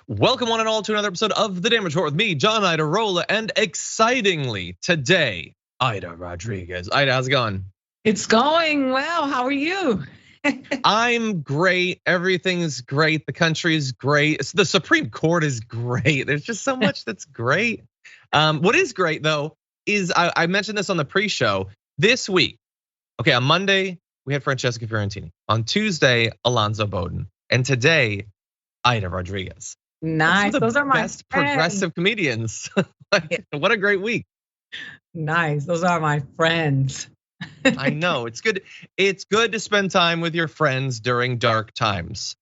Welcome one and all to another episode of The Damage Report with me, John Ida, and excitingly today, Aida Rodriguez. Aida, how's it going? It's going well, how are you? I'm great, everything's great, the country is great, the Supreme Court is great. There's just so much that's great. What is great though, is I mentioned this on the pre-show this week. Okay, on Monday, we had Francesca Fiorentini. On Tuesday, Alonzo Bowden. And today, Aida Rodriguez. Nice, those are my best progressive comedians. What a great week. Nice, those are my friends. I know, it's good. It's good to spend time with your friends during dark times,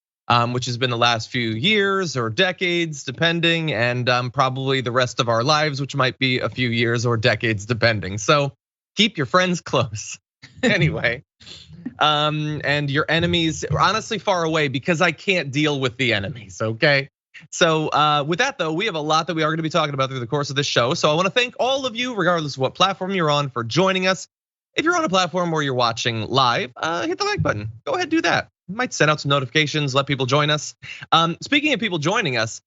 which has been the last few years or decades, depending, and probably the rest of our lives, which might be a few years or decades, depending. So keep your friends close. Anyway. And your enemies honestly far away because I can't deal with the enemies, okay? So with that though, we have a lot that we are gonna be talking about through the course of this show. So I wanna thank all of you, regardless of what platform you're on, for joining us. If you're on a platform where you're watching live, hit the like button, go ahead, do that. We might send out some notifications, let people join us. Speaking of people joining us,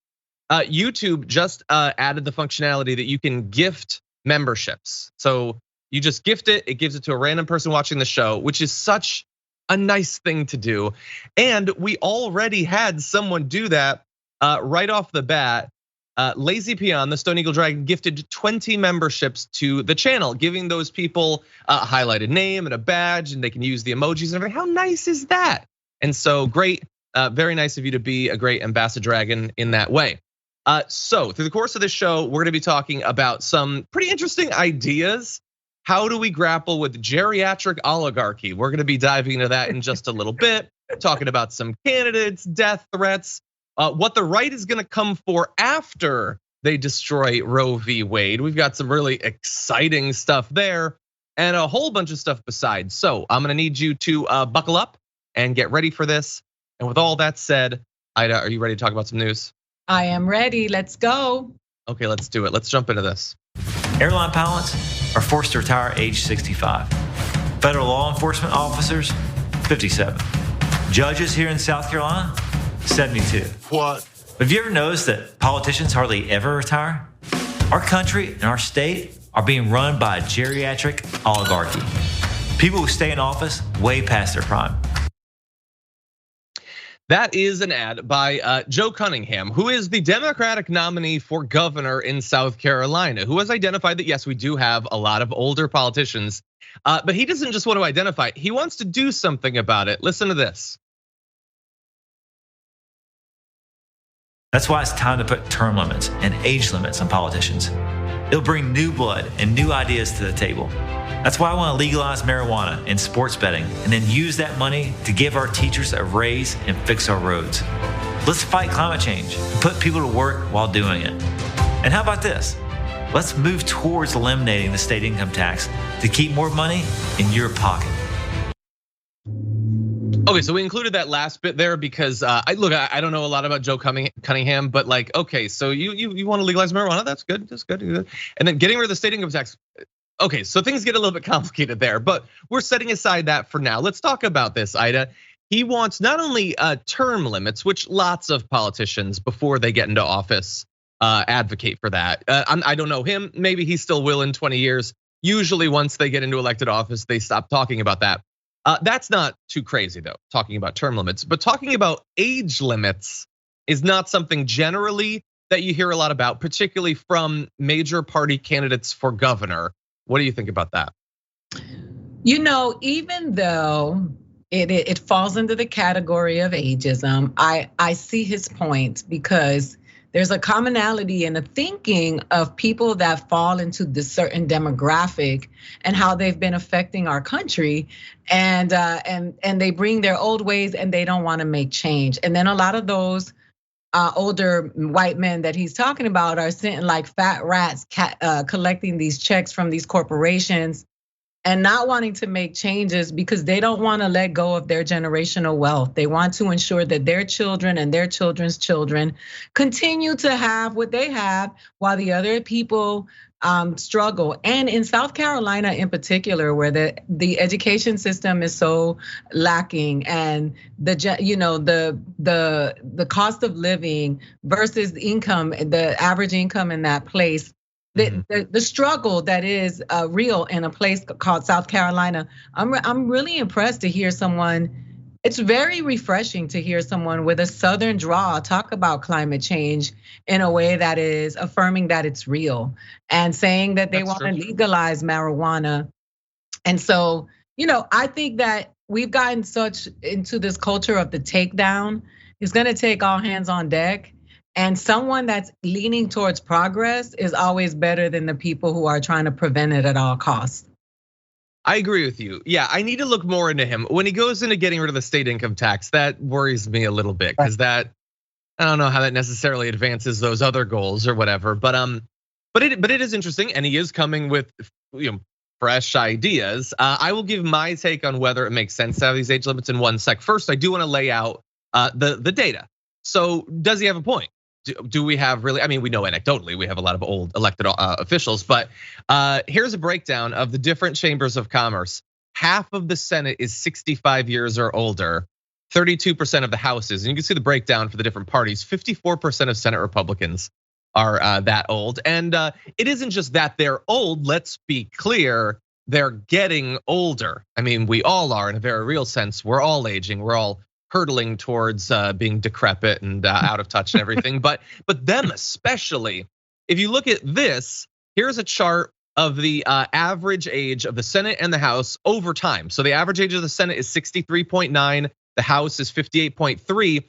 YouTube just added the functionality that you can gift memberships. So you just gift it, it gives it to a random person watching the show, which is such a nice thing to do. And we already had someone do that right off the bat. Lazy Peon, the Stone Eagle Dragon, gifted 20 memberships to the channel, giving those people a highlighted name and a badge, and they can use the emojis and everything. How nice is that? And so great, very nice of you to be a great ambassador dragon in that way. So through the course of this show, we're gonna be talking about some pretty interesting ideas. How do we grapple with geriatric oligarchy? We're gonna be diving into that in just a little bit, talking about some candidates, death threats, what the right is gonna come for after they destroy Roe v. Wade. We've got some really exciting stuff there and a whole bunch of stuff besides. So I'm gonna need you to buckle up and get ready for this. And with all that said, Aida, are you ready to talk about some news? I am ready, let's go. Okay, let's do it, let's jump into this. Airline pilots are forced to retire age 65. Federal law enforcement officers, 57. Judges here in South Carolina, 72. What? Have you ever noticed that politicians hardly ever retire? Our country and our state are being run by a geriatric oligarchy. People who stay in office way past their prime. That is an ad by Joe Cunningham, who is the Democratic nominee for governor in South Carolina, who has identified that yes, we do have a lot of older politicians, but he doesn't just want to identify, he wants to do something about it. Listen to this. That's why it's time to put term limits and age limits on politicians. It'll bring new blood and new ideas to the table. That's why I want to legalize marijuana and sports betting and then use that money to give our teachers a raise and fix our roads. Let's fight climate change and put people to work while doing it. And how about this? Let's move towards eliminating the state income tax to keep more money in your pocket. Okay, so we included that last bit there because I don't know a lot about Joe Cunningham, but like, okay, so you want to legalize marijuana? That's good, that's good. And then getting rid of the state income tax. Okay, so things get a little bit complicated there, but we're setting aside that for now. Let's talk about this, Aida. He wants not only term limits, which lots of politicians before they get into office advocate for that. I don't know him, maybe he still will in 20 years. Usually once they get into elected office, they stop talking about that. That's not too crazy though, talking about term limits, but talking about age limits is not something generally that you hear a lot about, particularly from major party candidates for governor. What do you think about that? You know, even though it falls into the category of ageism, I see his point because there's a commonality in the thinking of people that fall into this certain demographic and how they've been affecting our country, and they bring their old ways and they don't want to make change. And then a lot of those older white men that he's talking about are sitting like fat rats collecting these checks from these corporations and not wanting to make changes because they don't want to let go of their generational wealth. They want to ensure that their children and their children's children continue to have what they have while the other people struggle. And in South Carolina in particular, where the education system is so lacking, and the cost of living versus the income, the average income in that place, the struggle that is real in a place called South Carolina. I'm really impressed to hear someone. It's very refreshing to hear someone with a Southern drawl talk about climate change in a way that is affirming that it's real and saying that they want to legalize marijuana. And so, I think that we've gotten such into this culture of the takedown. It's going to take all hands on deck. And someone that's leaning towards progress is always better than the people who are trying to prevent it at all costs. I agree with you. Yeah, I need to look more into him. When he goes into getting rid of the state income tax, that worries me a little bit, because I don't know how that necessarily advances those other goals or whatever. But it is interesting, and he is coming with fresh ideas. I will give my take on whether it makes sense to have these age limits in one sec. First, I do want to lay out the data. So does he have a point? Do we have really, we know anecdotally we have a lot of old elected officials, but here's a breakdown of the different chambers of commerce. Half of the Senate is 65 years or older, 32% of the House is, and you can see the breakdown for the different parties. 54% of Senate Republicans are that old. And it isn't just that they're old, let's be clear, they're getting older. We all are in a very real sense. We're all aging, we're all hurtling towards being decrepit and out of touch and everything, but them especially. If you look at this, here's a chart of the average age of the Senate and the House over time. So the average age of the Senate is 63.9, the House is 58.3.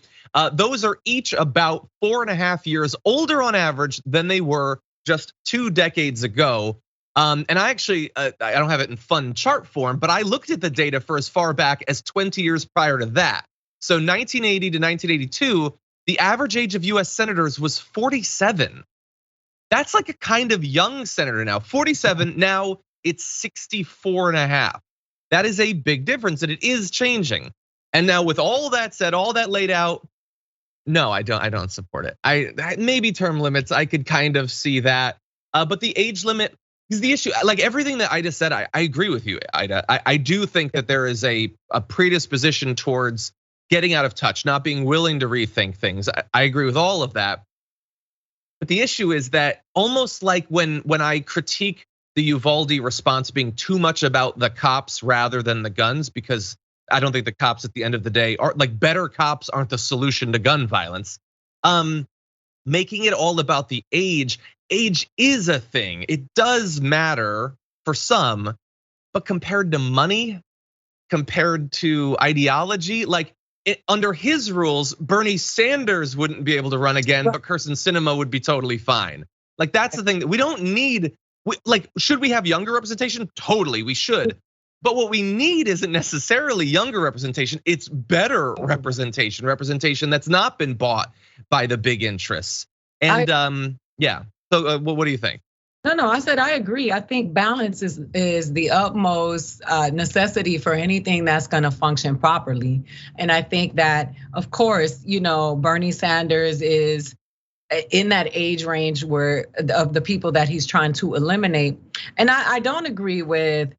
Those are each about 4.5 years older on average than they were just 2 decades ago. And I actually, I don't have it in fun chart form, but I looked at the data for as far back as 20 years prior to that. So 1980 to 1982, the average age of US senators was 47. That's like a kind of young senator now. 47, now it's 64 and a half. That is a big difference, and it is changing. And now with all that said, all that laid out, no, I don't support it. Maybe term limits, I could kind of see that. But the age limit is the issue. Like everything that Aida said, I agree with you, Aida. I do think that there is a predisposition towards getting out of touch, not being willing to rethink things. I agree with all of that. But the issue is that almost like when I critique the Uvalde response being too much about the cops rather than the guns, because I don't think the cops at the end of the day are like better cops aren't the solution to gun violence. Making it all about the age is a thing. It does matter for some, but compared to money, compared to ideology, like under his rules, Bernie Sanders wouldn't be able to run again, but Kirsten Sinema would be totally fine. Like that's the thing that we don't need. Like, should we have younger representation? Totally, we should. But what we need isn't necessarily younger representation. It's better representation that's not been bought by the big interests. And yeah. So what do you think? No, I said I agree. I think balance is the utmost necessity for anything that's going to function properly. And I think that, of course, Bernie Sanders is in that age range where of the people that he's trying to eliminate. And I don't agree with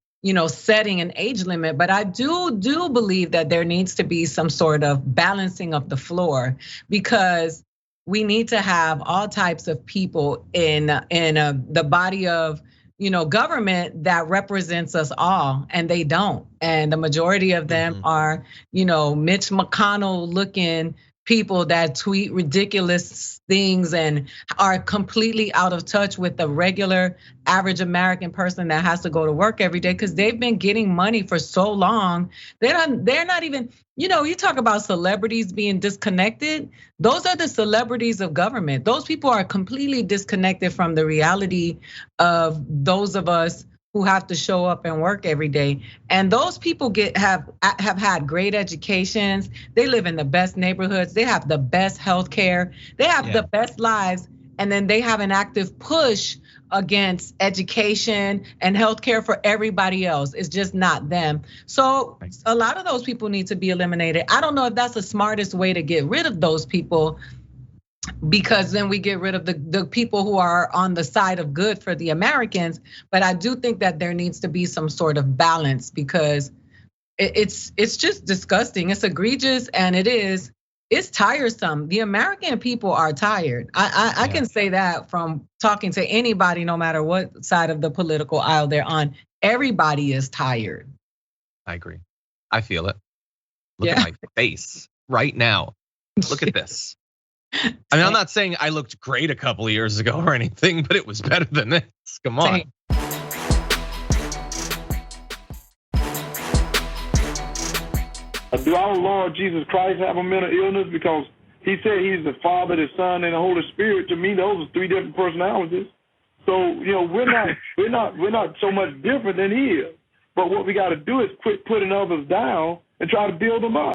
setting an age limit, but I do believe that there needs to be some sort of balancing of the floor, because we need to have all types of people in the body of government that represents us all, and they don't. And the majority of them are Mitch McConnell looking people that tweet ridiculous things and are completely out of touch with the regular average American person that has to go to work every day, because they've been getting money for so long. They're not even, you talk about celebrities being disconnected. Those are the celebrities of government. Those people are completely disconnected from the reality of those of us who have to show up and work every day. And those people have had great educations. They live in the best neighborhoods. They have the best health care. They have the best lives. And then they have an active push against education and healthcare for everybody else. It's just not them. So a lot of those people need to be eliminated. I don't know if that's the smartest way to get rid of those people. because then we get rid of the people who are on the side of good for the Americans. But I do think that there needs to be some sort of balance, because it's just disgusting. It's egregious, and it's tiresome. The American people are tired. I can say that from talking to anybody, no matter what side of the political aisle they're on. Everybody is tired. I agree. I feel it. Look at my face right now. Look at this. I mean, I'm not saying I looked great a couple of years ago or anything, but it was better than this. Come on. Do our Lord Jesus Christ have a mental illness? Because he said he's the Father, the Son, and the Holy Spirit. To me, those are three different personalities. So, we're not so much different than he is. But what we got to do is quit putting others down and try to build them up.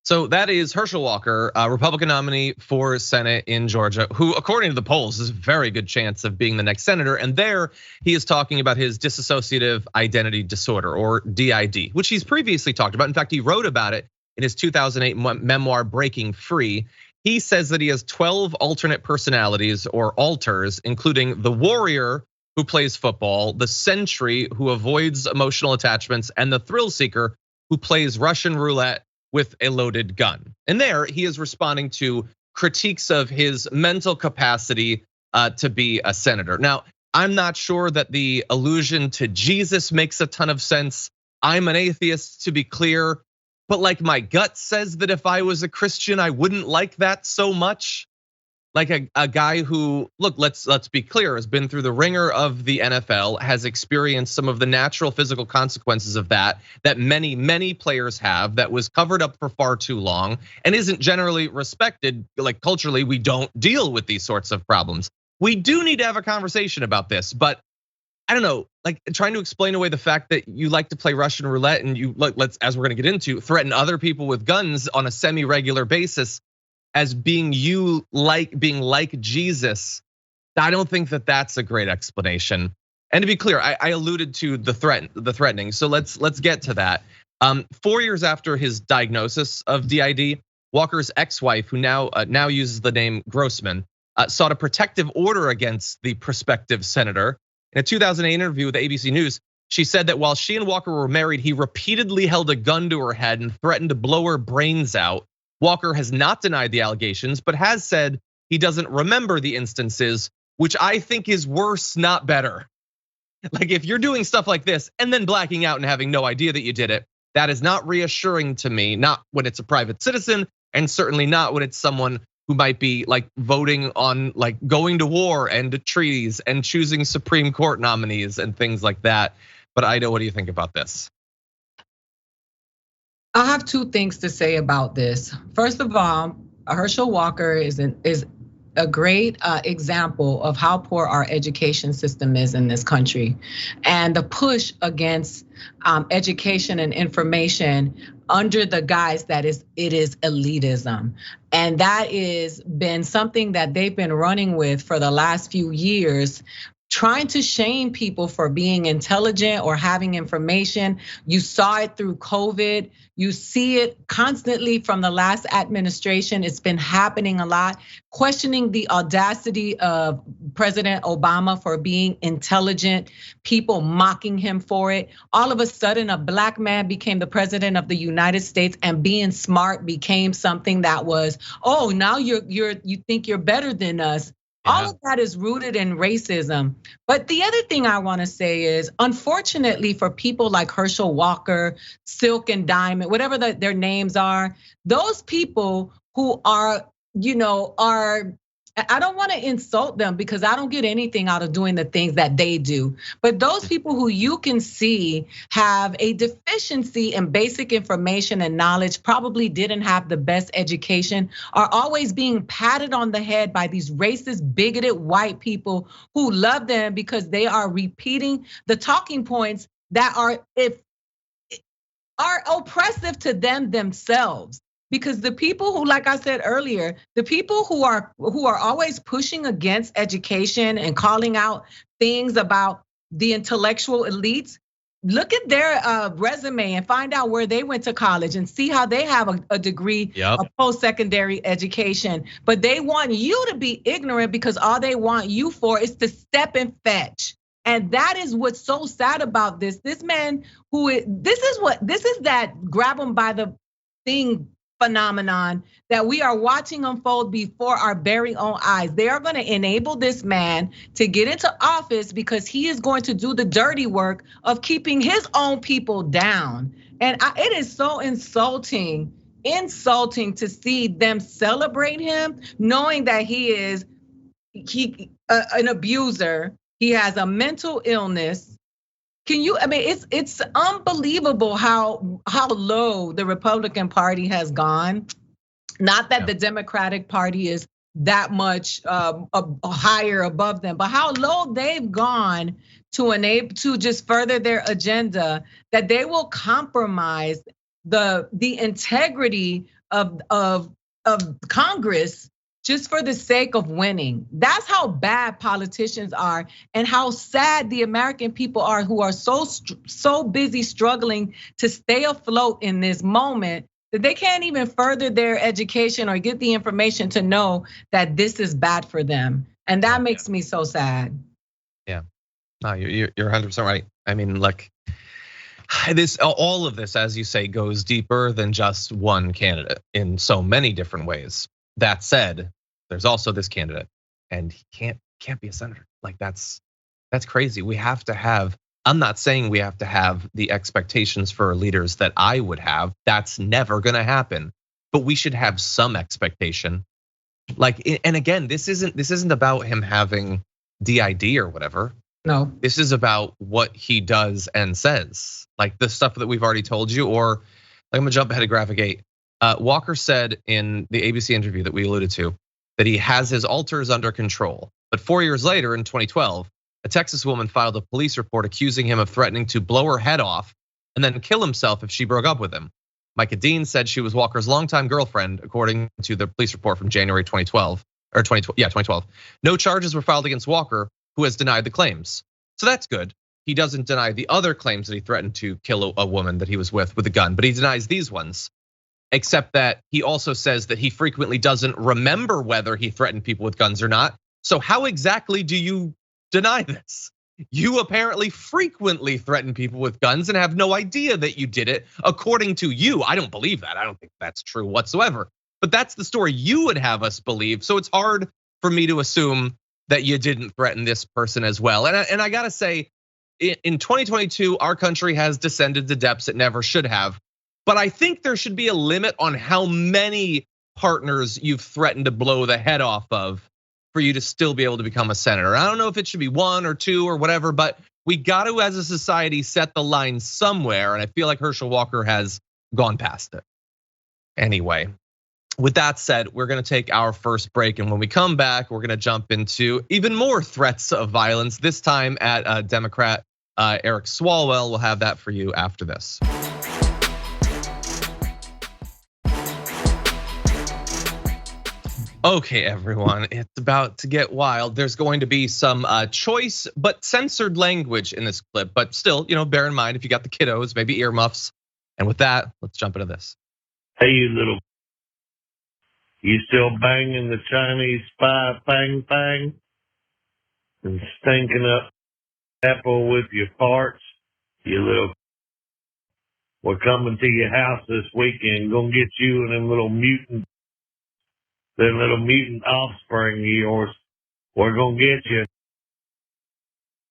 So that is Herschel Walker, a Republican nominee for Senate in Georgia, who, according to the polls, is a very good chance of being the next senator. And there he is talking about his dissociative identity disorder, or DID, which he's previously talked about. In fact, he wrote about it in his 2008 memoir, Breaking Free. He says that he has 12 alternate personalities, or alters, including the warrior who plays football, the sentry who avoids emotional attachments, and the thrill seeker who plays Russian roulette with a loaded gun. And there he is responding to critiques of his mental capacity to be a senator. Now, I'm not sure that the allusion to Jesus makes a ton of sense. I'm an atheist, to be clear, but like my gut says that if I was a Christian, I wouldn't like that so much. Like a guy who, look, let's be clear, has been through the ringer of the NFL, has experienced some of the natural physical consequences of that many players have, that was covered up for far too long and isn't generally respected. Like culturally, we don't deal with these sorts of problems. We do need to have a conversation about this, but I don't know, like trying to explain away the fact that you like to play Russian roulette and you, as we're gonna get into, threaten other people with guns on a semi-regular basis as being like Jesus. I don't think that that's a great explanation. And to be clear, I alluded to the threatening. So let's get to that. 4 years after his diagnosis of DID, Walker's ex-wife, who now uses the name Grossman, sought a protective order against the prospective senator. In a 2008 interview with ABC News, she said that while she and Walker were married, he repeatedly held a gun to her head and threatened to blow her brains out. Walker has not denied the allegations, but has said he doesn't remember the instances, which I think is worse, not better. Like if you're doing stuff like this and then blacking out and having no idea that you did it, that is not reassuring to me, not when it's a private citizen, and certainly not when it's someone who might be like voting on like going to war and treaties and choosing Supreme Court nominees and things like that. But Aida, what do you think about this? I have two things to say about this. First of all, Herschel Walker is a great example of how poor our education system is in this country, and the push against education and information under the guise that it is elitism. And that is been something that they've been running with for the last few years, trying to shame people for being intelligent or having information. You saw it through COVID. You see it constantly from the last administration. It's been happening a lot. Questioning the audacity of President Obama for being intelligent, people mocking him for it. All of a sudden, a black man became the president of the United States, and being smart became something that was, oh, now you think you're better than us. All of that is rooted in racism. But the other thing I want to say is, unfortunately for people like Herschel Walker, Silk and Diamond, whatever their names are, those people who are, I don't want to insult them because I don't get anything out of doing the things that they do. But those people who you can see have a deficiency in basic information and knowledge, probably didn't have the best education, are always being patted on the head by these racist, bigoted white people who love them because they are repeating the talking points that are oppressive to them themselves. Because the people who, like I said earlier, the people who are always pushing against education and calling out things about the intellectual elites, look at their resume and find out where they went to college and see how they have a degree of post-secondary education. But they want you to be ignorant because all they want you for is to step and fetch. And that is what's so sad about this. This man this is that grab him by the thing phenomenon that we are watching unfold before our very own eyes. They are going to enable this man to get into office because he is going to do the dirty work of keeping his own people down. And it is so insulting to see them celebrate him, knowing that he is an abuser. He has a mental illness. It's unbelievable how low the Republican Party has gone. Not that the Democratic Party is that much higher above them, but how low they've gone to just further their agenda, that they will compromise the integrity of Congress just for the sake of winning. That's how bad politicians are, and how sad the American people are, who are so busy struggling to stay afloat in this moment that they can't even further their education or get the information to know that this is bad for them. And that makes me so sad. Yeah, no, you're 100% right. I mean, like, all of this, as you say, goes deeper than just one candidate in so many different ways. That said, there's also this candidate, and he can't be a senator. Like, that's crazy. We have to have, I'm not saying we have to have the expectations for leaders that I would have. That's never gonna happen. But we should have some expectation. Like, and again, this isn't about him having DID or whatever. No. This is about what he does and says. Like the stuff that we've already told you, or like, I'm gonna jump ahead of graphic 8. Walker said in the ABC interview that we alluded to that he has his alters under control. But 4 years later, in 2012, a Texas woman filed a police report accusing him of threatening to blow her head off and then kill himself if she broke up with him. Micah Dean said she was Walker's longtime girlfriend, according to the police report from January 2012, or 2012. No charges were filed against Walker, who has denied the claims. So that's good. He doesn't deny the other claims that he threatened to kill a woman that he was with a gun, but he denies these ones. Except that he also says that he frequently doesn't remember whether he threatened people with guns or not. So how exactly do you deny this? You apparently frequently threaten people with guns and have no idea that you did it, according to you. I don't believe that. I don't think that's true whatsoever. But that's the story you would have us believe. So it's hard for me to assume that you didn't threaten this person as well. And I gotta say, in 2022, our country has descended to depths it never should have. But I think there should be a limit on how many partners you've threatened to blow the head off of for you to still be able to become a senator. I don't know if it should be 1 or 2 or whatever, but we got to, as a society, set the line somewhere. And I feel like Herschel Walker has gone past it. Anyway, with that said, we're gonna take our first break. And when we come back, we're gonna jump into even more threats of violence, this time at Democrat Eric Swalwell. We'll have that for you after this. Okay, everyone, it's about to get wild. There's going to be some choice but censored language in this clip, but still, bear in mind if you got the kiddos, maybe earmuffs. And with that, let's jump into this. Hey, you still banging the Chinese spy bang bang and stinking up apple with your farts? We're coming to your house this weekend, gonna get you and them little mutant offspring of yours. We're gonna get you.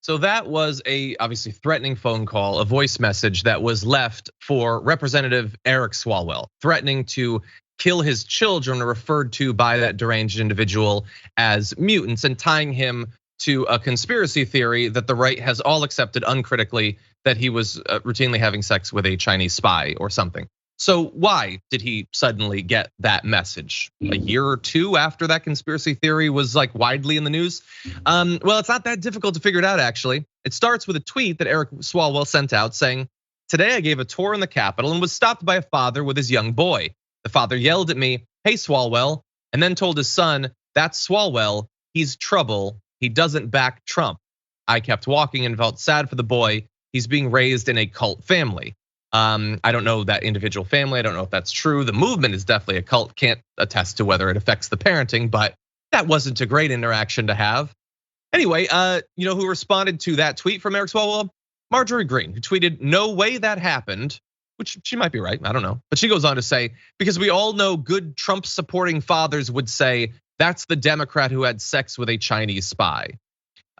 So that was a obviously threatening phone call, a voice message that was left for Representative Eric Swalwell, threatening to kill his children, referred to by that deranged individual as mutants, and tying him to a conspiracy theory that the right has all accepted uncritically, that he was routinely having sex with a Chinese spy or something. So why did he suddenly get that message? A year or two after that conspiracy theory was like widely in the news? Well, it's not that difficult to figure it out, actually. It starts with a tweet that Eric Swalwell sent out saying, "Today I gave a tour in the Capitol and was stopped by a father with his young boy. The father yelled at me, 'Hey, Swalwell,' and then told his son, 'That's Swalwell, he's trouble, he doesn't back Trump.' I kept walking and felt sad for the boy. he's being raised in a cult family. I don't know that individual family. I don't know if that's true. The movement is definitely a cult. Can't attest to whether it affects the parenting, but that wasn't a great interaction to have. Anyway, who responded to that tweet from Eric Swalwell? Marjorie Greene, who tweeted, "No way that happened," which she might be right, I don't know. But she goes on to say, because we all know good Trump supporting fathers would say, that's the Democrat who had sex with a Chinese spy.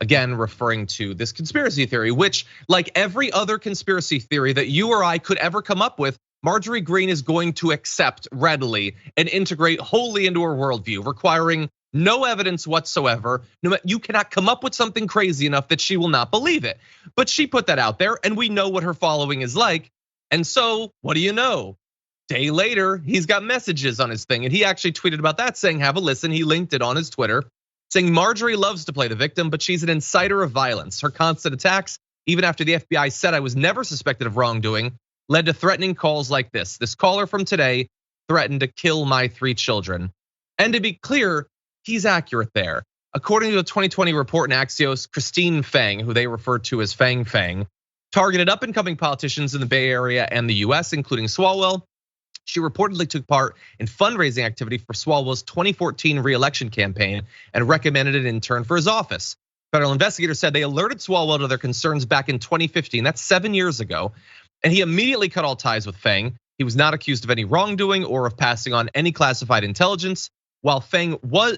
Again, referring to this conspiracy theory, which, like every other conspiracy theory that you or I could ever come up with, Marjorie Greene is going to accept readily and integrate wholly into her worldview, requiring no evidence whatsoever. You cannot come up with something crazy enough that she will not believe it. But she put that out there, and we know what her following is like. And so, what do you know? Day later, he's got messages on his thing, and he actually tweeted about that, saying, have a listen. He linked it on his Twitter, saying Marjorie loves to play the victim, but she's an inciter of violence. Her constant attacks, even after the FBI said I was never suspected of wrongdoing, led to threatening calls like this. This caller from today threatened to kill my 3 children. And to be clear, he's accurate there. According to a 2020 report in Axios, Christine Fang, who they refer to as Fang Fang, targeted up and coming politicians in the Bay Area and the US, including Swalwell. She reportedly took part in fundraising activity for Swalwell's 2014 re-election campaign and recommended an intern for his office. Federal investigators said they alerted Swalwell to their concerns back in 2015, that's 7 years ago, and he immediately cut all ties with Fang. He was not accused of any wrongdoing or of passing on any classified intelligence. While Fang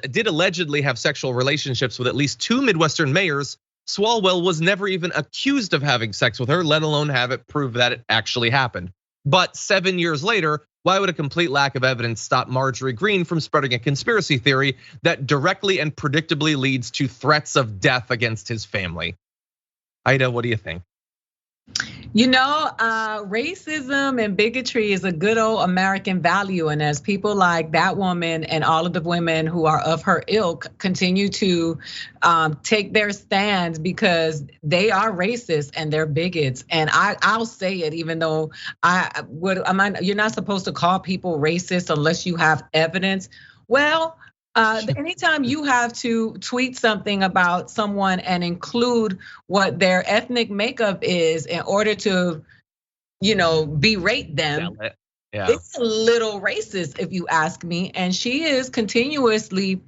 did allegedly have sexual relationships with at least 2 Midwestern mayors, Swalwell was never even accused of having sex with her, let alone have it prove that it actually happened. But 7 years later, why would a complete lack of evidence stop Marjorie Greene from spreading a conspiracy theory that directly and predictably leads to threats of death against his family? Aida, what do you think? Racism and bigotry is a good old American value. And as people like that woman and all of the women who are of her ilk continue to take their stands because they are racist and they're bigots. And I'll say it, even though you're not supposed to call people racist unless you have evidence. Well, anytime you have to tweet something about someone and include what their ethnic makeup is in order to, berate them, it's a little racist if you ask me. And she is continuously,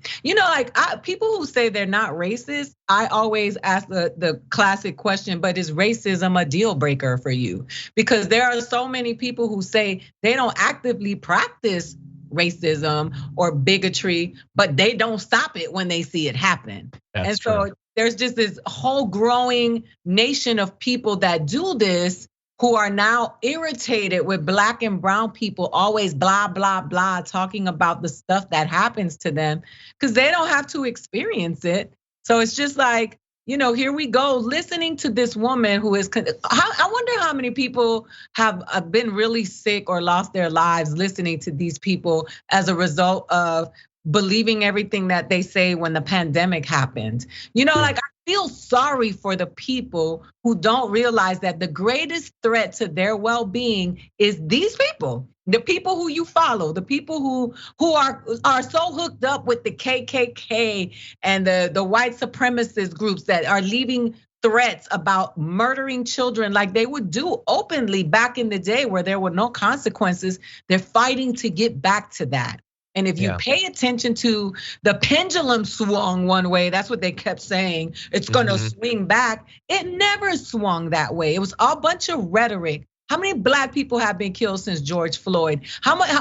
people who say they're not racist, I always ask the classic question, but is racism a deal breaker for you? Because there are so many people who say they don't actively practice racism or bigotry, but they don't stop it when they see it happen. And so there's just this whole growing nation of people that do this who are now irritated with Black and brown people always blah, blah, blah, talking about the stuff that happens to them because they don't have to experience it. So it's just like, here we go, listening to this woman who is, I wonder how many people have been really sick or lost their lives listening to these people as a result of believing everything that they say when the pandemic happened. I feel sorry for the people who don't realize that the greatest threat to their well-being is these people. The people who you follow, the people who are so hooked up with the KKK and the white supremacist groups that are leaving threats about murdering children like they would do openly back in the day where there were no consequences. They're fighting to get back to that. And if you pay attention to the pendulum swung one way, that's what they kept saying, it's gonna swing back. It never swung that way. It was a bunch of rhetoric. How many Black people have been killed since George Floyd?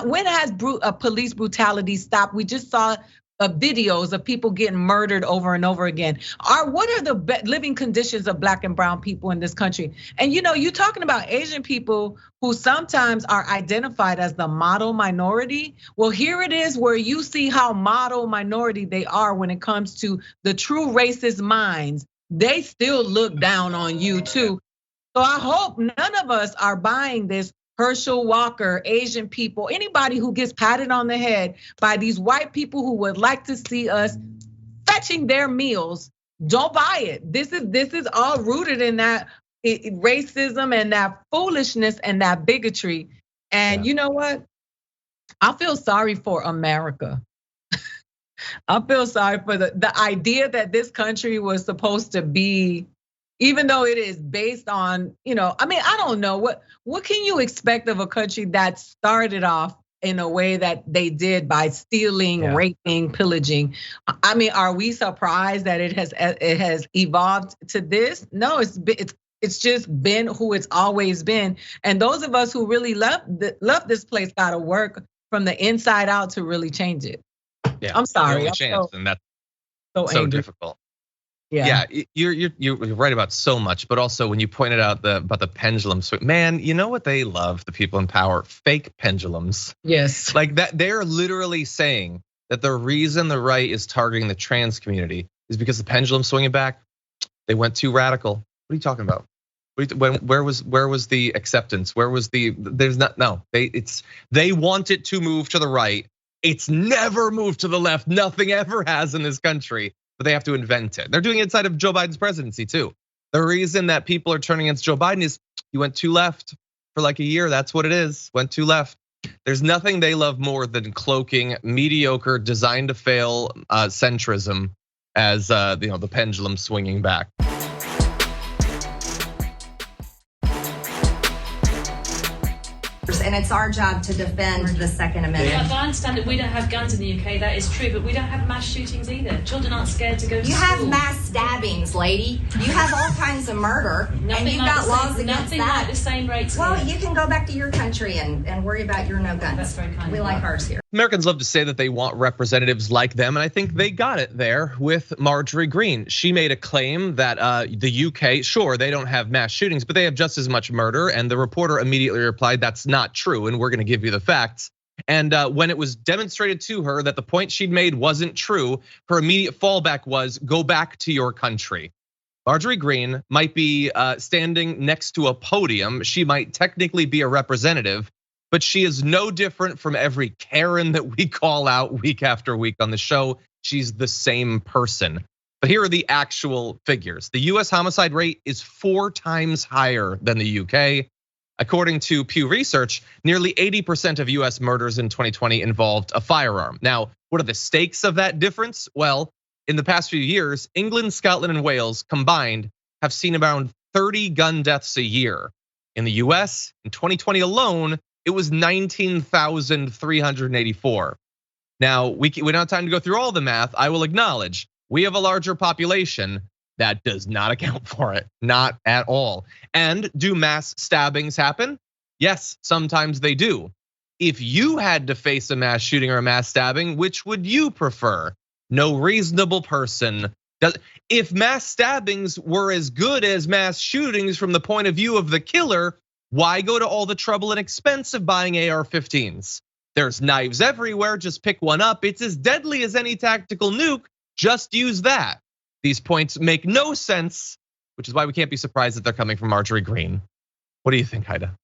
When has police brutality stopped? We just saw videos of people getting murdered over and over again. What are the living conditions of Black and brown people in this country? And you're talking about Asian people who sometimes are identified as the model minority. Well, here it is where you see how model minority they are when it comes to the true racist minds. They still look down on you too. So I hope none of us are buying this Herschel Walker, Asian people, anybody who gets patted on the head by these white people who would like to see us fetching their meals. Don't buy it. This is all rooted in that racism and that foolishness and that bigotry. And you know what? I feel sorry for America. I feel sorry for the idea that this country was supposed to be even though it is based on, I mean, I don't know what can you expect of a country that started off in a way that they did by stealing, raping, pillaging. I mean, are we surprised that it has evolved to this? No, it's just been who it's always been. And those of us who really love this place got to work from the inside out to really change it. Yeah, I'm sorry. And that's so difficult. Yeah, you're right about so much, but also when you pointed out about the pendulum swing, man, you know what they love, the people in power? Fake pendulums. Yes. Like that, they're literally saying that the reason the right is targeting the trans community is because the pendulum swinging back, they went too radical. What are you talking about? Where was the acceptance? Where was they want it to move to the right. It's never moved to the left. Nothing ever has in this country. But they have to invent it. They're doing it inside of Joe Biden's presidency too. The reason that people are turning against Joe Biden is he went too left for like a year. That's what it is. Went too left. There's nothing they love more than cloaking mediocre, designed to fail centrism as the pendulum swinging back. And it's our job to defend the Second Amendment. Yeah, I understand that we don't have guns in the UK, that is true, but we don't have mass shootings either. Children aren't scared to go to school. You have mass stabbings, lady. You have all kinds of murder, and you've got laws against that. Nothing like the same rates. Well, you can go back to your country and worry about your no guns. That's very kind. We like ours here. Americans love to say that they want representatives like them, and I think they got it there with Marjorie Greene. She made a claim that the UK, sure, they don't have mass shootings, but they have just as much murder, and the reporter immediately replied, that's not true, and we're gonna give you the facts. And when it was demonstrated to her that the point she'd made wasn't true, her immediate fallback was, go back to your country. Marjorie Greene might be standing next to a podium. She might technically be a representative, but she is no different from every Karen that we call out week after week on the show. She's the same person. But here are the actual figures. The US homicide rate is 4 times higher than the UK. According to Pew Research, nearly 80% of US murders in 2020 involved a firearm. Now, what are the stakes of that difference? Well, in the past few years, England, Scotland, and Wales combined have seen around 30 gun deaths a year. In the US, in 2020 alone, it was 19,384. Now, we don't have time to go through all the math. I will acknowledge we have a larger population. That does not account for it, not at all. And do mass stabbings happen? Yes, sometimes they do. If you had to face a mass shooting or a mass stabbing, which would you prefer? No reasonable person does. If mass stabbings were as good as mass shootings from the point of view of the killer, why go to all the trouble and expense of buying AR-15s? There's knives everywhere, just pick one up. It's as deadly as any tactical nuke, just use that. These points make no sense, which is why we can't be surprised that they're coming from Marjorie Greene. What do you think, Aida?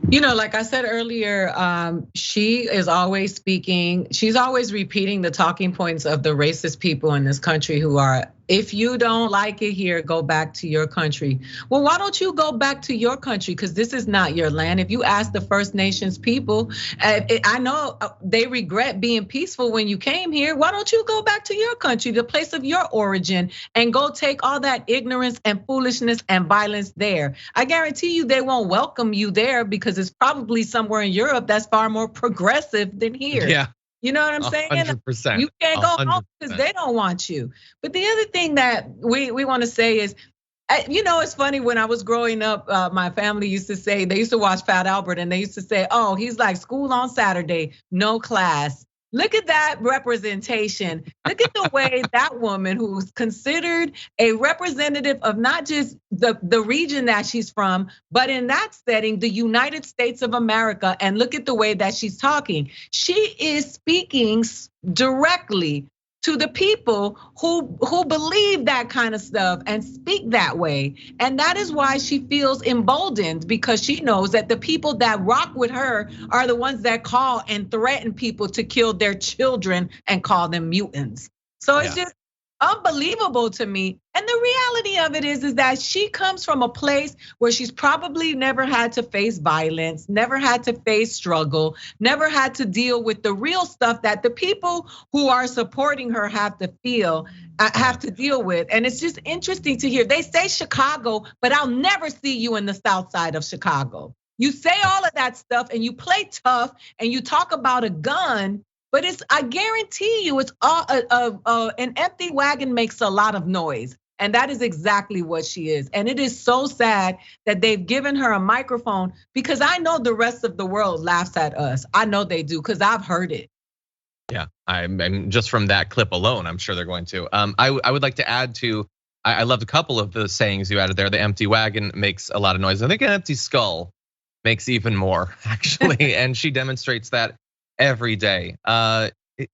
Like I said earlier, she is always speaking. She's always repeating the talking points of the racist people in this country who are, if you don't like it here, go back to your country. Well, why don't you go back to your country? Because this is not your land. If you ask the First Nations people, I know they regret being peaceful when you came here. Why don't you go back to your country, the place of your origin, and go take all that ignorance and foolishness and violence there? I guarantee you they won't welcome you there because it's probably somewhere in Europe that's far more progressive than here. Yeah. You know what I'm saying? 100%. You can't go home because they don't want you. But the other thing that we want to say is, it's funny, when I was growing up, my family used to say, they used to watch Fat Albert and they used to say, oh, he's like school on Saturday, no class. Look at that representation. Look at the way that woman, who's considered a representative of not just the region that she's from, but in that setting, the United States of America. And look at the way that she's talking. She is speaking directly to the people who believe that kind of stuff and speak that way. And that is why she feels emboldened, because she knows that the people that rock with her are the ones that call and threaten people to kill their children and call them mutants. So it's just unbelievable to me. And the reality of it is that she comes from a place where she's probably never had to face violence, never had to face struggle, never had to deal with the real stuff that the people who are supporting her have to deal with. And it's just interesting to hear. They say Chicago, but I'll never see you in the South Side of Chicago. You say all of that stuff and you play tough and you talk about a gun. But I guarantee you, it's all an empty wagon makes a lot of noise. And that is exactly what she is. And it is so sad that they've given her a microphone, because I know the rest of the world laughs at us. I know they do, because I've heard it. Yeah, I'm just from that clip alone, I'm sure they're going to. I would like to add to, I loved a couple of the sayings you added there. The empty wagon makes a lot of noise. I think an empty skull makes even more, actually. And she demonstrates that every day.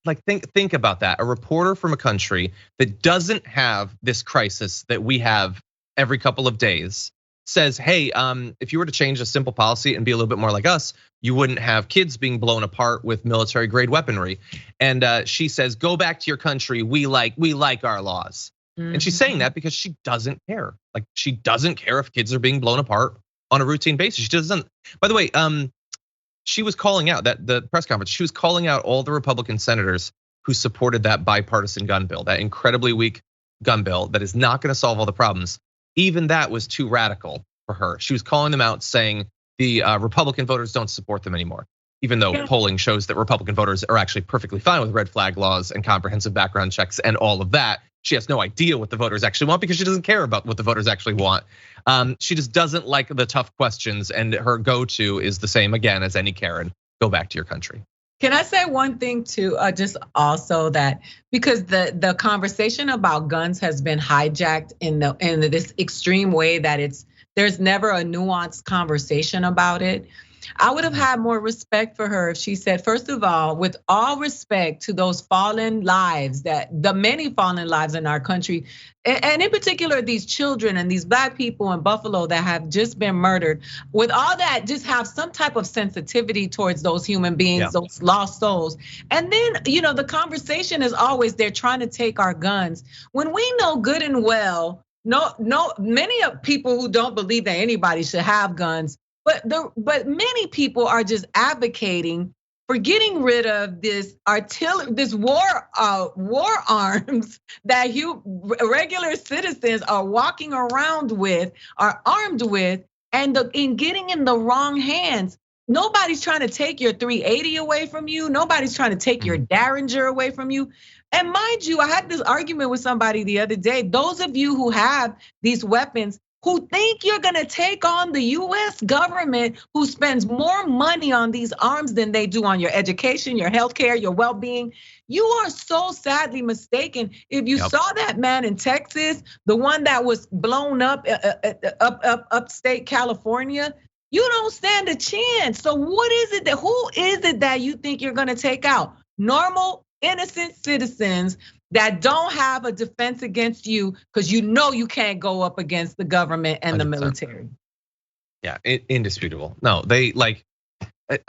Like think about that. A reporter from a country that doesn't have this crisis that we have every couple of days says, hey, if you were to change a simple policy and be a little bit more like us, you wouldn't have kids being blown apart with military grade weaponry. And she says, go back to your country. We like our laws. And she's saying that because she doesn't care. Like, she doesn't care if kids are being blown apart on a routine basis. She doesn't. By the way, she was calling out that the press conference, she was calling out all the Republican senators who supported that bipartisan gun bill, that incredibly weak gun bill that is not gonna solve all the problems. Even that was too radical for her. She was calling them out, saying the Republican voters don't support them anymore. Even though polling shows that Republican voters are actually perfectly fine with red flag laws and comprehensive background checks and all of that. She has no idea what the voters actually want because she doesn't care about what the voters actually want. She just doesn't like the tough questions, and her go-to is the same again as any Karen: go back to your country. Can I say one thing too? Just also that, because the conversation about guns has been hijacked in this extreme way that there's never a nuanced conversation about it. I would have had more respect for her if she said, first of all, with all respect to those fallen lives, the many fallen lives in our country, and in particular these children and these Black people in Buffalo that have just been murdered, with all that, just have some type of sensitivity towards those human beings, those lost souls. And then, the conversation is always they're trying to take our guns, when we know good and well, many of people who don't believe that anybody should have guns, but many people are just advocating for getting rid of this artillery, this war arms that regular citizens are walking around with, are armed with, and in getting in the wrong hands. Nobody's trying to take your 380 away from you. Nobody's trying to take your Derringer away from you. And mind you, I had this argument with somebody the other day. Those of you who have these weapons, who think you're gonna take on the US government, who spends more money on these arms than they do on your education, your healthcare, your well-being, you are so sadly mistaken. If you saw that man in Texas, the one that was blown up upstate California, you don't stand a chance. So who is it that you think you're gonna take out? Normal, innocent citizens that don't have a defense against you, because you can't go up against the government and 100%. The military. Yeah, indisputable. No,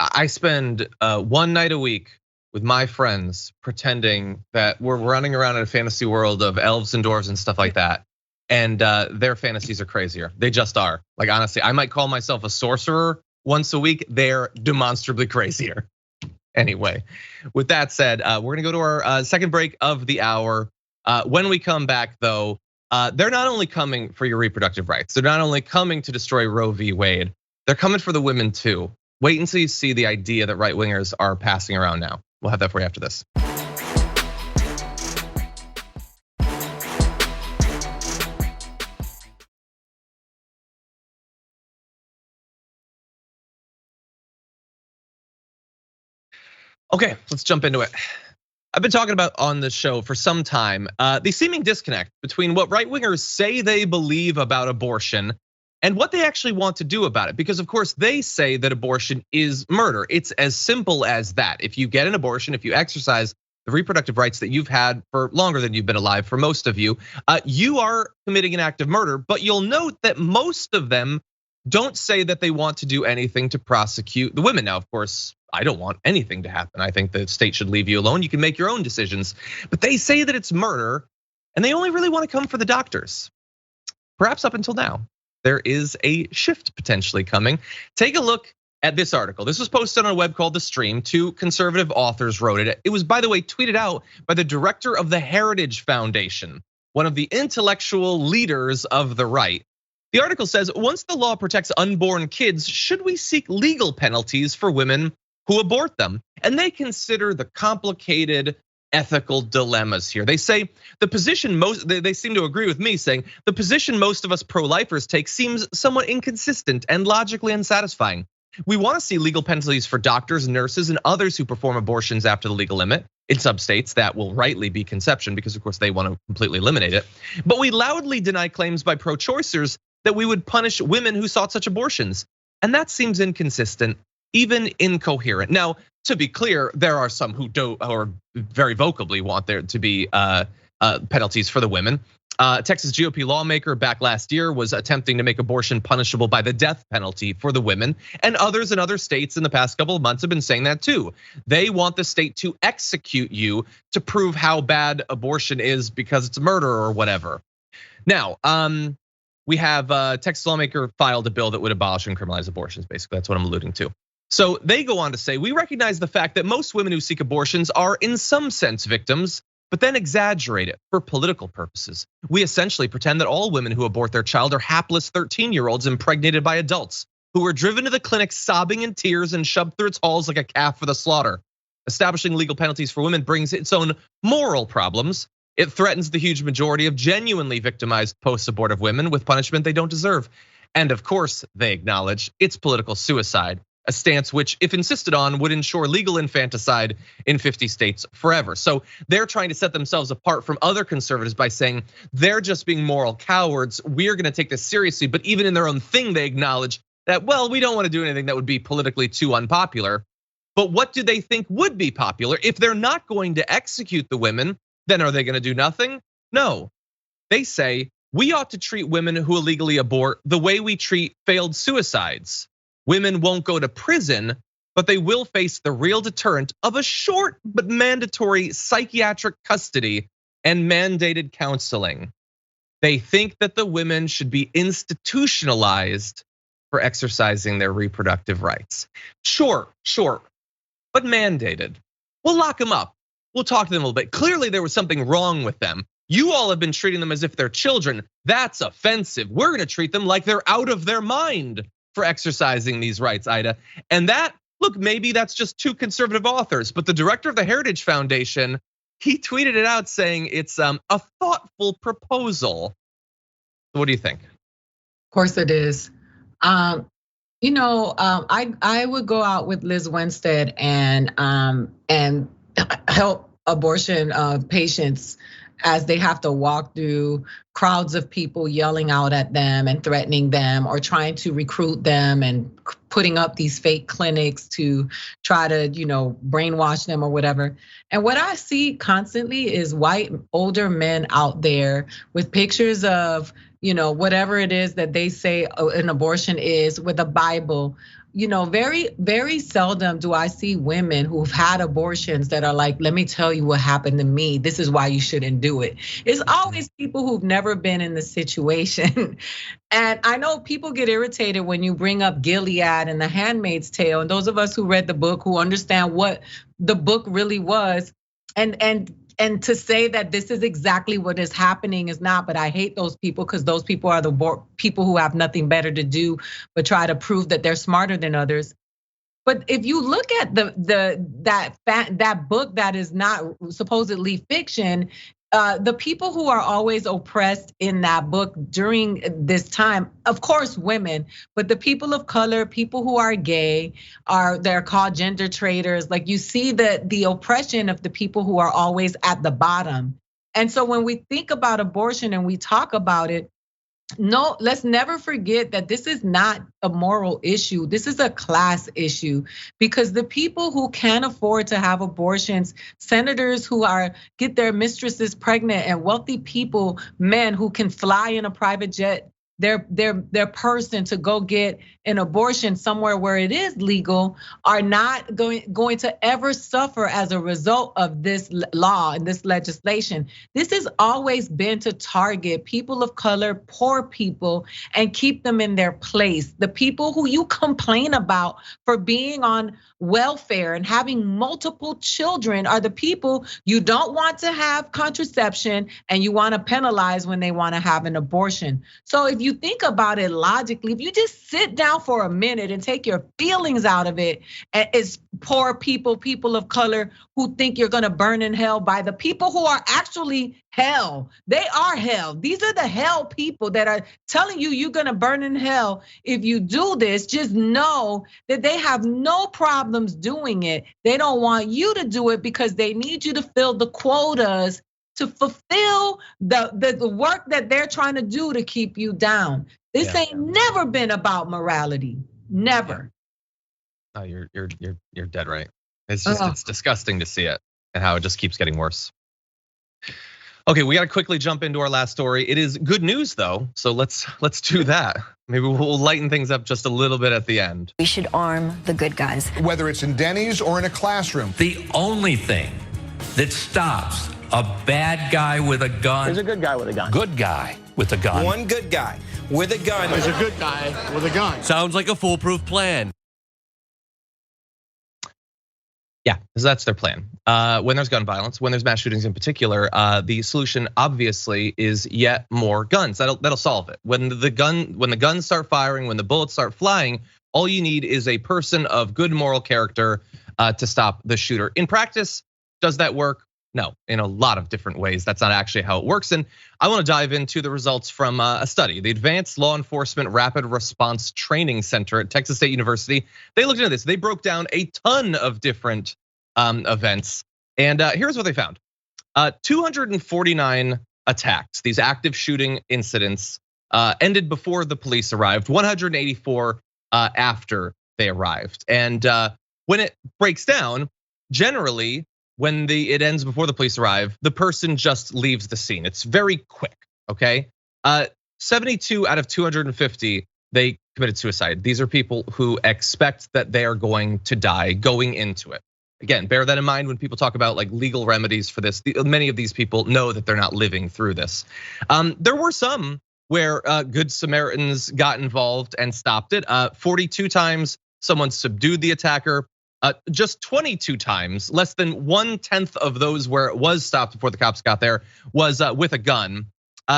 I spend one night a week with my friends pretending that we're running around in a fantasy world of elves and dwarves and stuff like that. And their fantasies are crazier. They just are. Like, honestly, I might call myself a sorcerer once a week. They're demonstrably crazier. Anyway, with that said, we're gonna go to our second break of the hour. When we come back, though, they're not only coming for your reproductive rights, they're not only coming to destroy Roe v. Wade, they're coming for the women too. Wait until you see the idea that right wingers are passing around now. We'll have that for you after this. Okay, let's jump into it. I've been talking about on the show for some time the seeming disconnect between what right wingers say they believe about abortion and what they actually want to do about it. Because of course they say that abortion is murder. It's as simple as that. If you get an abortion, if you exercise the reproductive rights that you've had for longer than you've been alive, for most of you, you are committing an act of murder. But you'll note that most of them don't say that they want to do anything to prosecute the women. Now, of course, I don't want anything to happen. I think the state should leave you alone. You can make your own decisions. But they say that it's murder, and they only really want to come for the doctors. perhaps up until now. There is a shift potentially coming. Take a look at this article. This was posted on a web called The Stream. 2 conservative authors wrote it. It was, by the way, tweeted out by the director of the Heritage Foundation, one of the intellectual leaders of the right. The article says, once the law protects unborn kids, should we seek legal penalties for women who abort them? And they consider the complicated ethical dilemmas here. They say the position they seem to agree with me, saying the position most of us pro-lifers take seems somewhat inconsistent and logically unsatisfying. We want to see legal penalties for doctors, nurses, and others who perform abortions after the legal limit. In some states, that will rightly be conception because, of course, they want to completely eliminate it. But we loudly deny claims by pro-choicers that we would punish women who sought such abortions. And that seems inconsistent, even incoherent. Now, to be clear, there are some who do or very vocally want there to be penalties for the women. Texas GOP lawmaker back last year was attempting to make abortion punishable by the death penalty for the women. And others in other states in the past couple of months have been saying that too. They want the state to execute you to prove how bad abortion is because it's murder or whatever. Now, we have Texas lawmaker filed a bill that would abolish and criminalize abortions. Basically, that's what I'm alluding to. So they go on to say, we recognize the fact that most women who seek abortions are in some sense victims, but then exaggerate it for political purposes. We essentially pretend that all women who abort their child are hapless 13-year-olds impregnated by adults who were driven to the clinic sobbing in tears and shoved through its halls like a calf for the slaughter. Establishing legal penalties for women brings its own moral problems. It threatens the huge majority of genuinely victimized post-abortive women with punishment they don't deserve. And of course, they acknowledge it's political suicide. A stance which, if insisted on, would ensure legal infanticide in 50 states forever. So they're trying to set themselves apart from other conservatives by saying they're just being moral cowards. We're gonna take this seriously, but even in their own thing, they acknowledge that, well, we don't wanna do anything that would be politically too unpopular. But what do they think would be popular? If they're not going to execute the women, then are they gonna do nothing? No, they say we ought to treat women who illegally abort the way we treat failed suicides. Women won't go to prison, but they will face the real deterrent of a short but mandatory psychiatric custody and mandated counseling. They think that the women should be institutionalized for exercising their reproductive rights. Sure, but mandated. We'll lock them up. We'll talk to them a little bit. Clearly there was something wrong with them. You all have been treating them as if they're children. That's offensive. We're gonna treat them like they're out of their mind for exercising these rights, Aida. And that, look, maybe that's just 2 conservative authors, but the director of the Heritage Foundation, he tweeted it out saying it's a thoughtful proposal. What do you think? Of course it is. I would go out with Liz Winstead and help abortion patients as they have to walk through crowds of people yelling out at them and threatening them or trying to recruit them and putting up these fake clinics to try to, brainwash them or whatever. And what I see constantly is white older men out there with pictures of, whatever it is that they say an abortion is, with a Bible. Very, very seldom do I see women who've had abortions that are like, let me tell you what happened to me. This is why you shouldn't do it. It's always people who've never been in the situation. And I know people get irritated when you bring up Gilead and The Handmaid's Tale. And those of us who read the book, who understand what the book really was, and to say that this is exactly what is happening is not, but I hate those people because those people are the people who have nothing better to do but try to prove that they're smarter than others. But if you look at that book that is not supposedly fiction, the people who are always oppressed in that book during this time, of course, women, but the people of color, people who are gay, they're called gender traitors. Like, you see the oppression of the people who are always at the bottom. And so when we think about abortion and we talk about it, no, let's never forget that this is not a moral issue. This is a class issue, because the people who can't afford to have abortions, senators who get their mistresses pregnant, and wealthy people, men who can fly in a private jet their person to go get an abortion somewhere where it is legal are not going to ever suffer as a result of this law and this legislation. This has always been to target people of color, poor people, and keep them in their place. The people who you complain about for being on welfare and having multiple children are the people you don't want to have contraception and you want to penalize when they want to have an abortion. So if you think about it logically, if you just sit down for a minute and take your feelings out of it, it's poor people, people of color who think you're gonna burn in hell by the people who are actually hell. They are hell. These are the hell people that are telling you you're gonna burn in hell if you do this. Just know that they have no problems doing it. They don't want you to do it because they need you to fill the quotas to fulfill the work that they're trying to do to keep you down. This ain't never been about morality. Never. Oh, you're dead right. It's just it's disgusting to see it and how it just keeps getting worse. Okay, we got to quickly jump into our last story. It is good news though, so let's do that. Maybe we'll lighten things up just a little bit at the end. We should arm the good guys. Whether it's in Denny's or in a classroom. The only thing that stops a bad guy with a gun is a good guy with a gun. Good guy with a gun. One good guy with a gun is a good guy with a gun. Sounds like a foolproof plan. Yeah, so that's their plan. When there's gun violence, when there's mass shootings in particular, the solution obviously is yet more guns. That'll solve it. When the guns start firing, when the bullets start flying, all you need is a person of good moral character to stop the shooter. In practice, does that work? No, in a lot of different ways. That's not actually how it works. And I want to dive into the results from a study. The Advanced Law Enforcement Rapid Response Training Center at Texas State University. They looked into this. They broke down a ton of different events. And here's what they found. 249 attacks, these active shooting incidents, ended before the police arrived, 184 after they arrived. And when it breaks down, generally, when it ends before the police arrive, the person just leaves the scene. It's very quick, okay? 72 out of 250, they committed suicide. These are people who expect that they are going to die going into it. Again, bear that in mind when people talk about like legal remedies for this. Many of these people know that they're not living through this. There were some where Good Samaritans got involved and stopped it. 42 times someone subdued the attacker. Just 22 times, less than 1/10 of those where it was stopped before the cops got there was with a gun.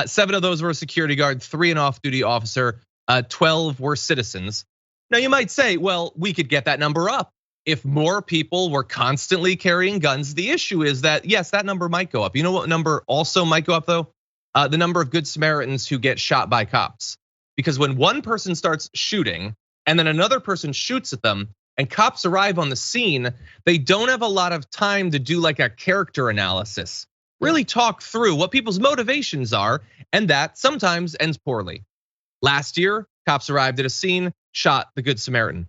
7 of those were a security guard, 3 an off-duty officer, 12 were citizens. Now you might say, well, we could get that number up if more people were constantly carrying guns. The issue is that, yes, that number might go up. You know what number also might go up though? The number of Good Samaritans who get shot by cops. Because when one person starts shooting and then another person shoots at them, and cops arrive on the scene, they don't have a lot of time to do like a character analysis, really talk through what people's motivations are, and that sometimes ends poorly. Last year, cops arrived at a scene, shot the Good Samaritan.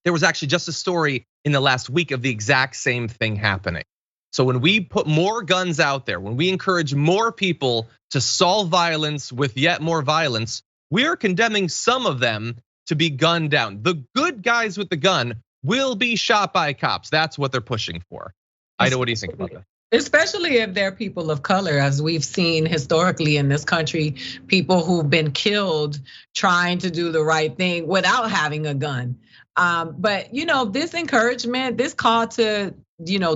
There was actually just a story in the last week of the exact same thing happening. So when we put more guns out there, when we encourage more people to solve violence with yet more violence, we are condemning some of them to be gunned down. The good guys with the gun will be shot by cops. That's what they're pushing for. Aida, what do you think about that? Especially if they're people of color, as we've seen historically in this country, people who've been killed trying to do the right thing without having a gun. But this encouragement, this call to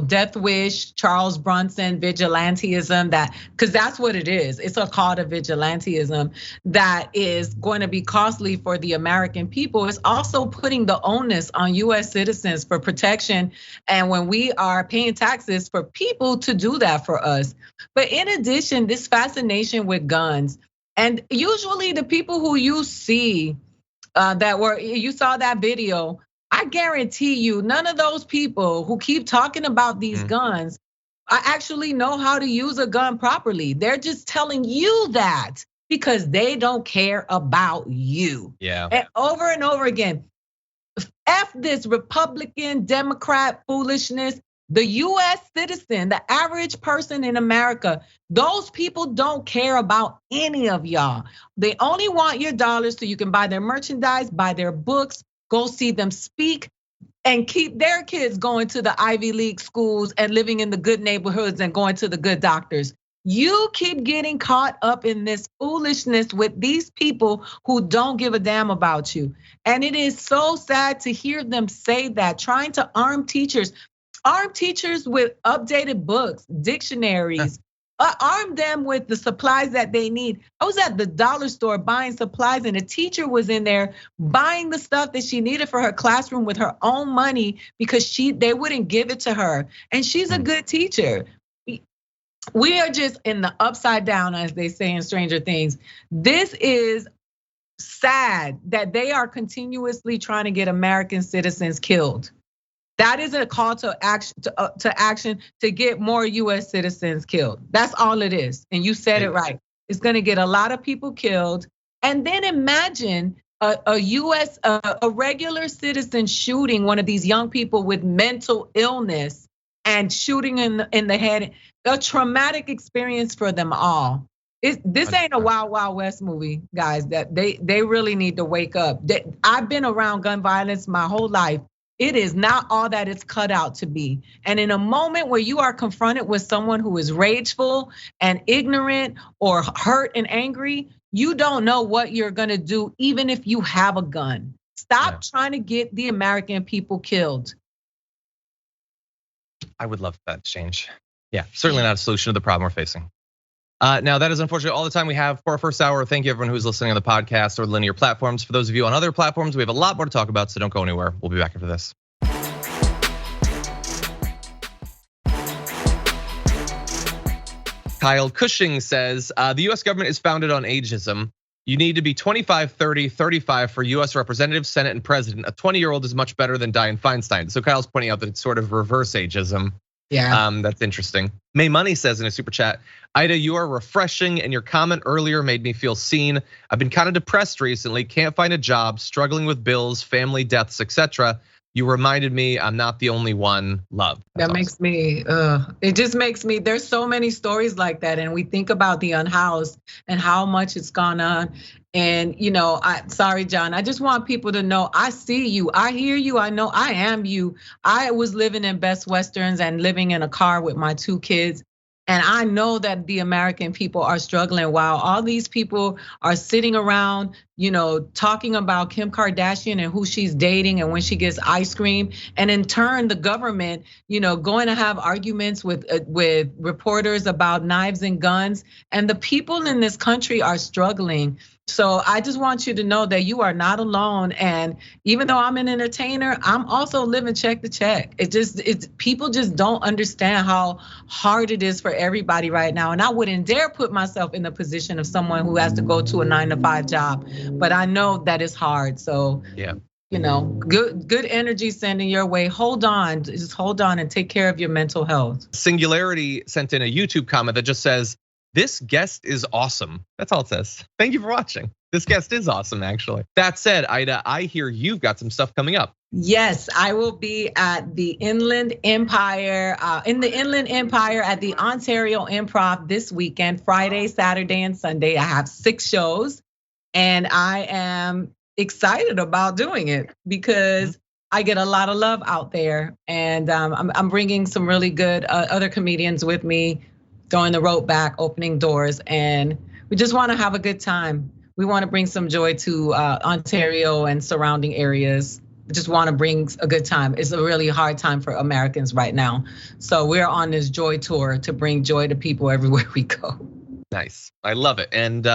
death wish, Charles Bronson, vigilantism, because that's what it is. It's a call to vigilantism that is going to be costly for the American people. It's also putting the onus on US citizens for protection. And when we are paying taxes for people to do that for us. But in addition, this fascination with guns, and usually the people who you see you saw that video, I guarantee you, none of those people who keep talking about these guns actually know how to use a gun properly. They're just telling you that because they don't care about you. Yeah. And over again, F this Republican, Democrat foolishness. The US citizen, the average person in America, those people don't care about any of y'all. They only want your dollars so you can buy their merchandise, buy their books, go see them speak, and keep their kids going to the Ivy League schools and living in the good neighborhoods and going to the good doctors. You keep getting caught up in this foolishness with these people who don't give a damn about you. And it is so sad to hear them say that, trying to arm teachers with updated books, dictionaries, arm them with the supplies that they need. I was at the dollar store buying supplies, and a teacher was in there buying the stuff that she needed for her classroom with her own money because they wouldn't give it to her. And she's a good teacher. We are just in the upside down, as they say in Stranger Things. This is sad that they are continuously trying to get American citizens killed. That is a call to action to get more US citizens killed. That's all it is. And you said it right. It's gonna get a lot of people killed. And then imagine a regular citizen shooting one of these young people with mental illness and shooting in the head. A traumatic experience for them all. This ain't a Wild Wild West movie, guys. That they really need to wake up. I've been around gun violence my whole life. It is not all that it's cut out to be. And in a moment where you are confronted with someone who is rageful and ignorant or hurt and angry, you don't know what you're gonna do, even if you have a gun. Stop trying to get the American people killed. I would love that to change. Yeah, certainly not a solution to the problem we're facing. Now, that is unfortunately all the time we have for our first hour. Thank you everyone who's listening on the podcast or linear platforms. For those of you on other platforms, we have a lot more to talk about, so don't go anywhere. We'll be back after this. Kyle Cushing says, the US government is founded on ageism. You need to be 25, 30, 35 for US representative, Senate, and president. A 20-year-old is much better than Dianne Feinstein. So Kyle's pointing out that it's sort of reverse ageism. Yeah. That's interesting. May Money says in a super chat, Aida, you are refreshing, and your comment earlier made me feel seen. I've been kind of depressed recently, can't find a job, struggling with bills, family deaths, etc. You reminded me I'm not the only one. Love. That makes me, it just makes me, there's so many stories like that. And we think about the unhoused and how much it's gone on. And sorry, John, I just want people to know, I see you, I hear you, I know I am you. I was living in Best Westerns and living in a car with my 2 kids. And I know that the American people are struggling while all these people are sitting around, talking about Kim Kardashian and who she's dating and when she gets ice cream. And in turn, the government, going to have arguments with reporters about knives and guns. And the people in this country are struggling. So I just want you to know that you are not alone. And even though I'm an entertainer, I'm also living check to check. It's people just don't understand how hard it is for everybody right now. And I wouldn't dare put myself in the position of someone who has to go to a 9-to-5 job, but I know that it's hard. So yeah, good energy sending your way. Hold on, just hold on and take care of your mental health. Singularity sent in a YouTube comment that just says, this guest is awesome. That's all it says. Thank you for watching. This guest is awesome, actually. That said, Aida, I hear you've got some stuff coming up. Yes, I will be at the Inland Empire, in the Inland Empire at the Ontario Improv this weekend, Friday, Saturday, and Sunday. I have 6 shows, and I am excited about doing it because I get a lot of love out there, and I'm bringing some really good other comedians with me, throwing the rope back, opening doors, and we just want to have a good time. We want to bring some joy to Ontario and surrounding areas. We just want to bring a good time. It's a really hard time for Americans right now. So we're on this joy tour to bring joy to people everywhere we go. Nice, I love it. And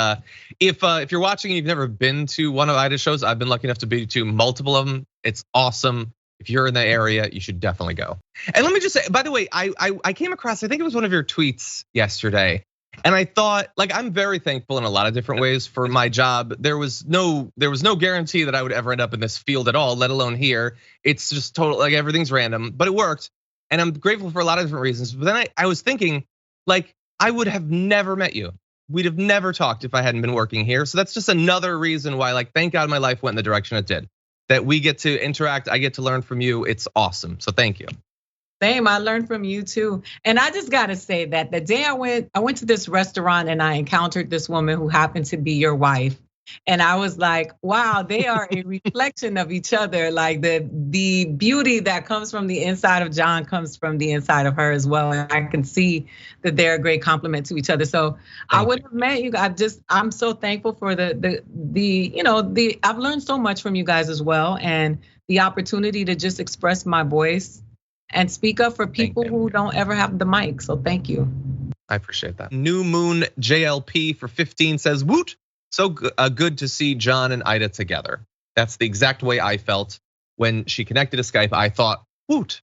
if you're watching and you've never been to one of Aida's shows, I've been lucky enough to be to multiple of them. It's awesome. If you're in the area, you should definitely go. And let me just say, by the way, I came across, I think it was one of your tweets yesterday. And I thought, I'm very thankful in a lot of different ways for my job. There was no guarantee that I would ever end up in this field at all, let alone here. It's just total, everything's random, but it worked. And I'm grateful for a lot of different reasons. But then I was thinking, I would have never met you. We'd have never talked if I hadn't been working here. So that's just another reason why, thank God my life went in the direction it did. That we get to interact, I get to learn from you. It's awesome. So thank you. Same, I learned from you too. And I just gotta say that the day I went to this restaurant and I encountered this woman who happened to be your wife. And I was like, wow, they are a reflection of each other. Like the beauty that comes from the inside of John comes from the inside of her as well. And I can see that they're a great compliment to each other. So I wouldn't have met you. I'm so thankful for I've learned so much from you guys as well. And the opportunity to just express my voice and speak up for people who don't ever have the mic. So thank you. I appreciate that. New Moon JLP for 15 says, woot. So good to see John and Aida together. That's the exact way I felt when she connected to Skype. I thought, woot.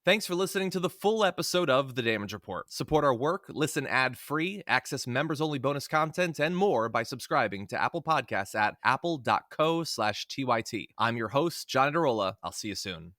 Thanks for listening to the full episode of The Damage Report. Support our work, listen ad-free, access members-only bonus content, and more by subscribing to Apple Podcasts at apple.co/TYT. I'm your host, John Adarola. I'll see you soon.